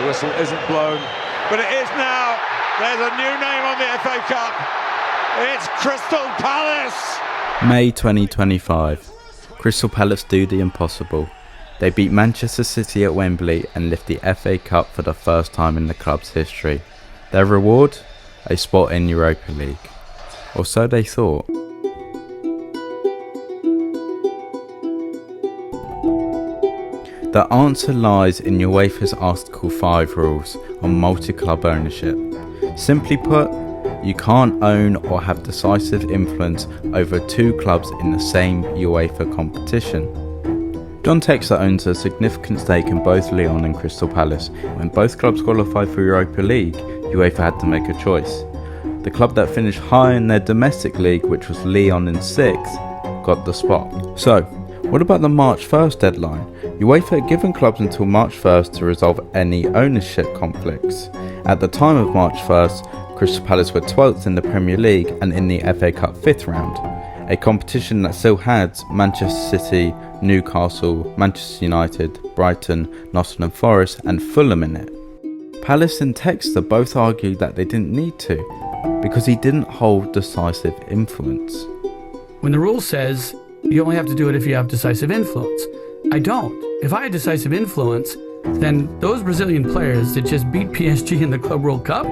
whistle isn't blown, but it is now. There's a new name on the FA Cup. It's Crystal Palace. May 2025. Crystal Palace do the impossible. They beat Manchester City at Wembley and lift the FA Cup for the first time in the club's history. Their reward? A spot in Europa League. Or so they thought. The answer lies in UEFA's Article 5 rules on multi-club ownership. Simply put, you can't own or have decisive influence over two clubs in the same UEFA competition. John Textor owns a significant stake in both Lyon and Crystal Palace. When both clubs qualified for Europa League, UEFA had to make a choice. The club that finished high in their domestic league, which was Lyon in 6th, got the spot. So, what about the March 1st deadline? UEFA had given clubs until March 1st to resolve any ownership conflicts. At the time of March 1st, Crystal Palace were 12th in the Premier League and in the FA Cup 5th round, a competition that still had Manchester City, Newcastle, Manchester United, Brighton, Nottingham Forest and Fulham in it. Palace and Textor both argued that they didn't need to, because he didn't hold decisive influence. When the rule says you only have to do it if you have decisive influence, I don't. If I had decisive influence, then those Brazilian players that just beat PSG in the Club World Cup,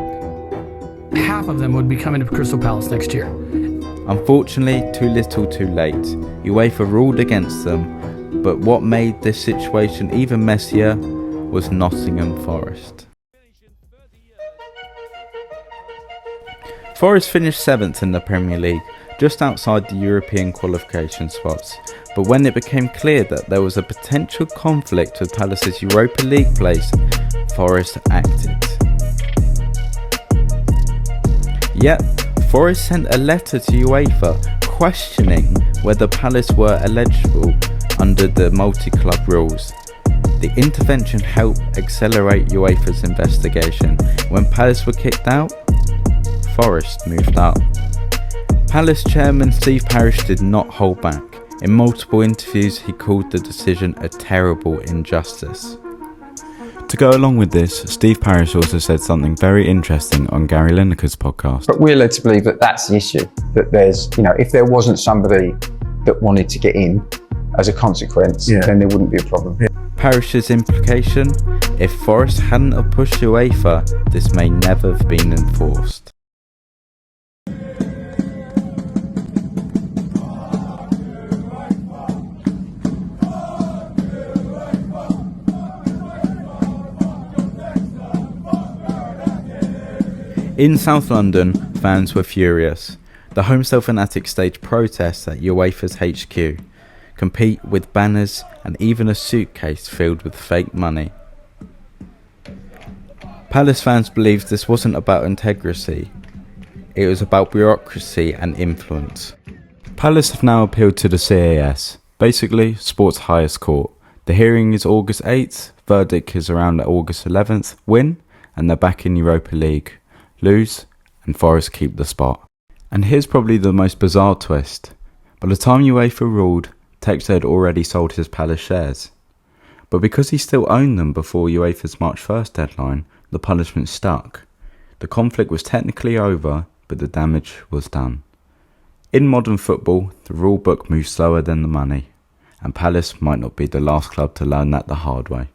half of them would be coming to Crystal Palace next year. Unfortunately, too little too late. UEFA ruled against them, but what made this situation even messier was Nottingham Forest. Forest finished 7th in the Premier League, just outside the European qualification spots, but when it became clear that there was a potential conflict with Palace's Europa League place, Forest acted. Yep, Forest sent a letter to UEFA questioning whether Palace were eligible under the multi-club rules. The intervention helped accelerate UEFA's investigation. When Palace were kicked out, Forest moved up. Palace chairman Steve Parish did not hold back. In multiple interviews, he called the decision a terrible injustice. To go along with this, Steve Parish also said something very interesting on Gary Lineker's podcast. But we're led to believe that that's the issue, that there's, if there wasn't somebody that wanted to get in as a consequence, then there wouldn't be a problem. Parish's implication, if Forest hadn't have pushed UEFA, this may never have been enforced. In South London, fans were furious. The Homestyle Fanatics staged protests at UEFA's HQ, compete with banners and even a suitcase filled with fake money. Palace fans believed this wasn't about integrity, it was about bureaucracy and influence. Palace have now appealed to the CAS, basically sport's highest court. The hearing is August 8th, verdict is around August 11th, win and they're back in Europa League. Lose, and Forest keep the spot. And here's probably the most bizarre twist. By the time UEFA ruled, Textor had already sold his Palace shares. But because he still owned them before UEFA's March 1st deadline, the punishment stuck. The conflict was technically over, but the damage was done. In modern football, the rule book moves slower than the money, and Palace might not be the last club to learn that the hard way.